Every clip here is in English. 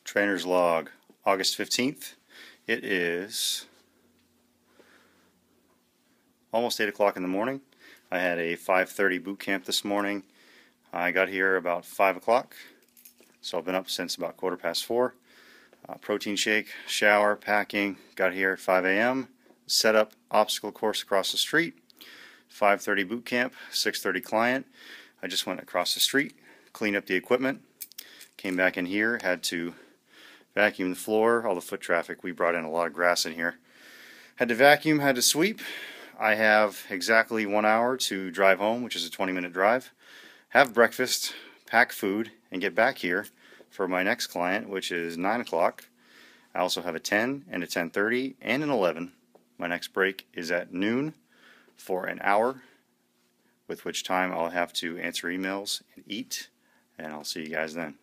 Trainer's log, August 15th. It is almost 8 o'clock in the morning. I had a 5:30 boot camp this morning. I got here about 5 o'clock, so I've been up since about 4:15. Protein shake, shower, packing. Got here at 5 a.m. Set up obstacle course across the street. 5:30 boot camp, 6:30 client. I just went across the street, cleaned up the equipment, came back in here, had to vacuum the floor, all the foot traffic. We brought in a lot of grass in here. Had to vacuum, had to sweep. I have exactly 1 hour to drive home, which is a 20-minute drive. Have breakfast, pack food, and get back here for my next client, which is 9 o'clock. I also have a 10 and a 10:30 and an 11. My next break is at noon for an hour, with which time I'll have to answer emails and eat, and I'll see you guys then.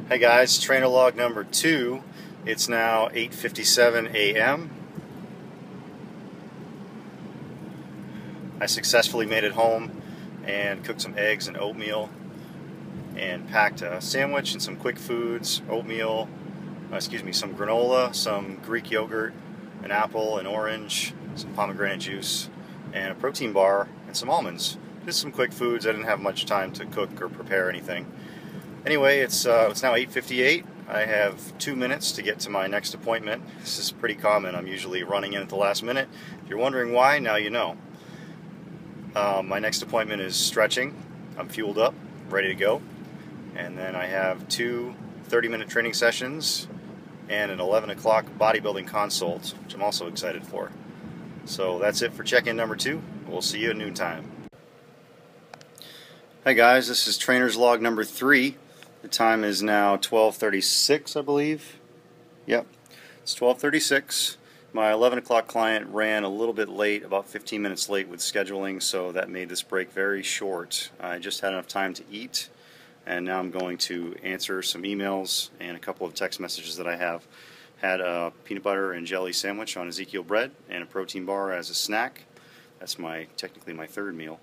Hey guys, trainer log number 2. It's now 8:57 a.m. I successfully made it home and cooked some eggs and oatmeal and packed a sandwich and some quick foods, oatmeal, some granola, some Greek yogurt, an apple, an orange, some pomegranate juice, and a protein bar and some almonds. Just some quick foods. I didn't have much time to cook or prepare anything. Anyway, it's now 8:58. I have 2 minutes to get to my next appointment. This is pretty common. I'm usually running in at the last minute. If you're wondering why, now you know. My next appointment is stretching. I'm fueled up, ready to go. And then I have 2 30-minute training sessions and an 11 o'clock bodybuilding consult, which I'm also excited for. So that's it for check-in number 2. We'll see you at noontime. Hi guys, this is trainer's log number 3. The time is now 12:36, I believe. Yep, it's 12:36. My 11 o'clock client ran a little bit late, about 15 minutes late with scheduling, so that made this break very short. I just had enough time to eat, and now I'm going to answer some emails and a couple of text messages that I have. Had a peanut butter and jelly sandwich on Ezekiel bread and a protein bar as a snack. That's technically my third meal.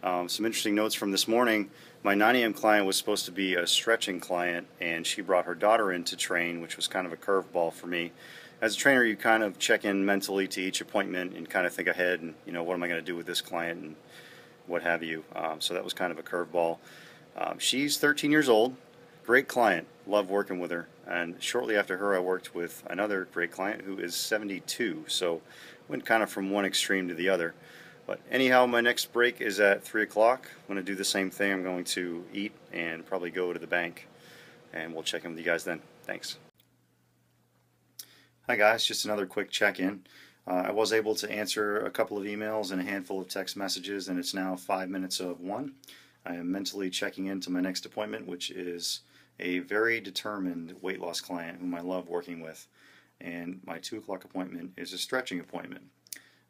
Some interesting notes from this morning. My 9 a.m. client was supposed to be a stretching client, and she brought her daughter in to train, which was kind of a curveball for me. As a trainer, you kind of check in mentally to each appointment and kind of think ahead and, what am I going to do with this client and what have you. So that was kind of a curveball. She's 13 years old, great client, love working with her. And shortly after her, I worked with another great client who is 72. So went kind of from one extreme to the other. But anyhow, my next break is at 3 o'clock. I'm going to do the same thing. I'm going to eat and probably go to the bank, and we'll check in with you guys then. Thanks. Hi guys, just another quick check-in. I was able to answer a couple of emails and a handful of text messages, and it's now 5 minutes of 1. I am mentally checking into my next appointment, which is a very determined weight loss client whom I love working with. And my 2 o'clock appointment is a stretching appointment.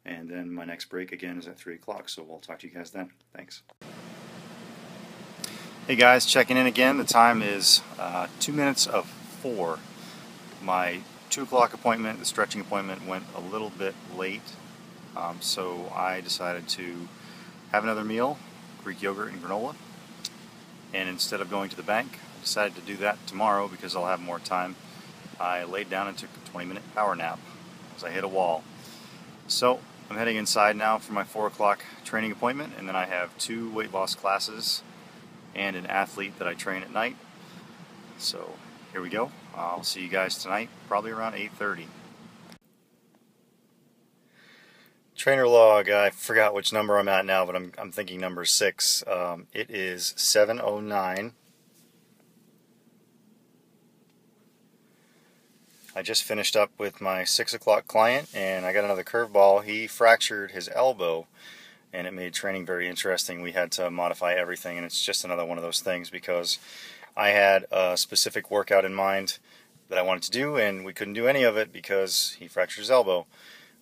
And then my next break again is at 3 o'clock, so we'll talk to you guys then. Thanks. Hey guys, checking in again. The time is 2 minutes of 4. My 2 o'clock appointment, the stretching appointment, went a little bit late, so I decided to have another meal, Greek yogurt and granola. And instead of going to the bank, I decided to do that tomorrow because I'll have more time. I laid down and took a 20-minute power nap as I hit a wall. So I'm heading inside now for my 4 o'clock training appointment, and then I have 2 weight loss classes and an athlete that I train at night. So here we go. I'll see you guys tonight, probably around 8:30. Trainer log, I forgot which number I'm at now, but I'm thinking number 6. It is 7:09. I just finished up with my 6 o'clock client, and I got another curveball. He fractured his elbow, and it made training very interesting. We had to modify everything, and it's just another one of those things because I had a specific workout in mind that I wanted to do, and we couldn't do any of it because he fractured his elbow.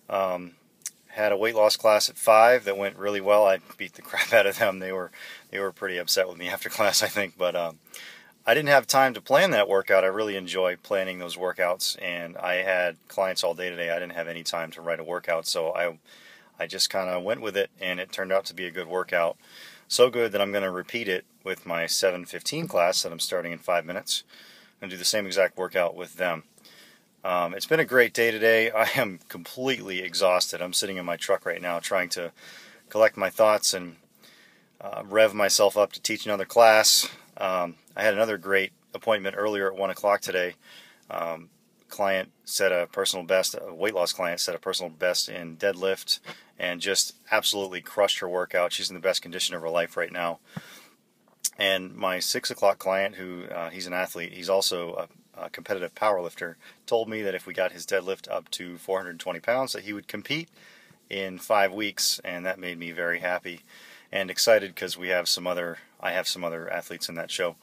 Had a weight loss class at 5 that went really well. I beat the crap out of them. They were pretty upset with me after class, I think, but I didn't have time to plan that workout. I really enjoy planning those workouts, and I had clients all day today. I didn't have any time to write a workout, so I I just kind of went with it, and it turned out to be a good workout. So good that I'm going to repeat it with my 7:15 class that I'm starting in 5 minutes. I'm going to do the same exact workout with them. It's been a great day today. I am completely exhausted. I'm sitting in my truck right now trying to collect my thoughts and rev myself up to teach another class. I had another great appointment earlier at 1 o'clock today. Client set a personal best, a weight loss client set a personal best in deadlift and just absolutely crushed her workout. She's in the best condition of her life right now. And my 6 o'clock client, who he's an athlete, he's also a competitive powerlifter, told me that if we got his deadlift up to 420 pounds that he would compete in 5 weeks, and that made me very happy and excited because I have some other athletes in that show.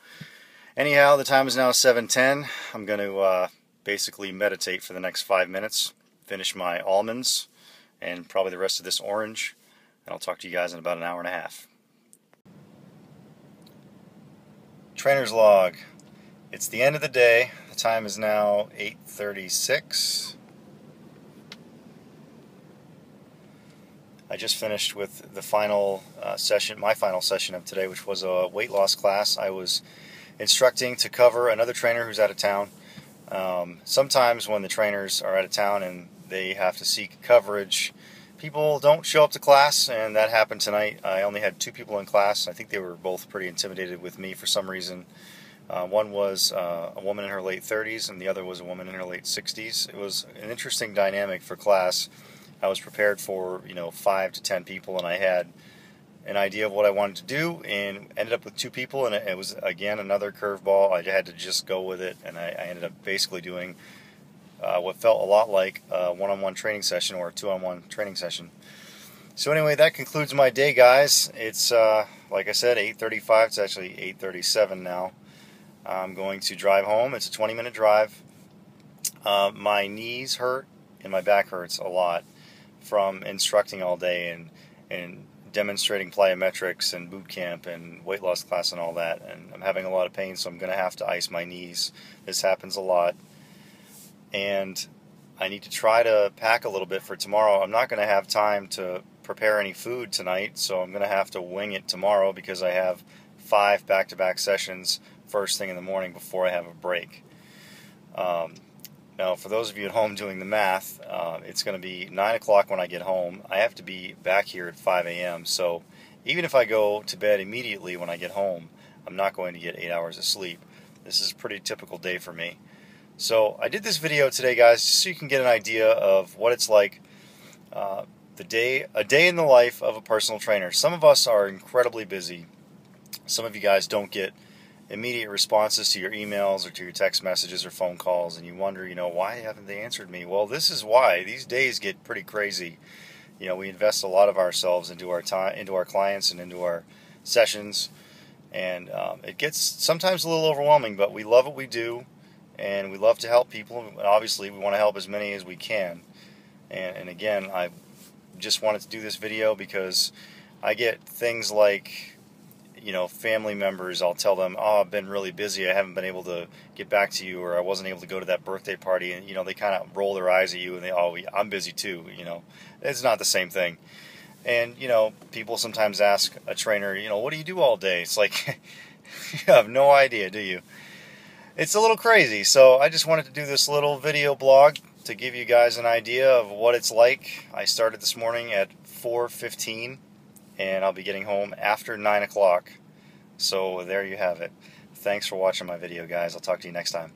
Anyhow, the time is now 7:10. I'm going to basically meditate for the next 5 minutes, finish my almonds, and probably the rest of this orange, and I'll talk to you guys in about an hour and a half. Trainer's log. It's the end of the day. The time is now 8:36. I just finished with the final session, my final session of today, which was a weight loss class. I was instructing to cover another trainer who's out of town. Sometimes when the trainers are out of town and they have to seek coverage, people don't show up to class, and that happened tonight. I only had 2 people in class. I think they were both pretty intimidated with me for some reason. One was a woman in her late 30s, and the other was a woman in her late 60s. It was an interesting dynamic for class. I was prepared for 5 to 10 people, and I had an idea of what I wanted to do, and ended up with 2 people, and it was again another curveball. I had to just go with it, and I ended up basically doing what felt a lot like a one-on-one training session or a 2-on-1 training session. So anyway, that concludes my day, guys. It's like I said, 8:35. It's actually 8:37 now. I'm going to drive home. It's a 20-minute drive. My knees hurt and my back hurts a lot from instructing all day and demonstrating plyometrics and boot camp and weight loss class and all that, and I'm having a lot of pain, so I'm going to have to ice my knees. This happens a lot, and I need to try to pack a little bit for tomorrow. I'm not going to have time to prepare any food tonight, so I'm going to have to wing it tomorrow because I have 5 back-to-back sessions first thing in the morning before I have a break. Now, for those of you at home doing the math, it's going to be 9 o'clock when I get home. I have to be back here at 5 a.m., so even if I go to bed immediately when I get home, I'm not going to get 8 hours of sleep. This is a pretty typical day for me. So I did this video today, guys, just so you can get an idea of what it's like, a day in the life of a personal trainer. Some of us are incredibly busy. Some of you guys don't get immediate responses to your emails or to your text messages or phone calls, and you wonder, why haven't they answered me? Well, this is why. These days get pretty crazy. We invest a lot of ourselves into our time, into our clients, and into our sessions, and it gets sometimes a little overwhelming, but we love what we do, and we love to help people, and obviously we want to help as many as we can. And again, I just wanted to do this video because I get things like, family members, I'll tell them, oh, I've been really busy, I haven't been able to get back to you, or I wasn't able to go to that birthday party, and they kind of roll their eyes at you, and I'm busy too. It's not the same thing. And people sometimes ask a trainer, what do you do all day? It's like, you have no idea, do you? It's a little crazy. So I just wanted to do this little video blog to give you guys an idea of what it's like. I started this morning at 4:15, and I'll be getting home after 9 o'clock. So there you have it. Thanks for watching my video, guys. I'll talk to you next time.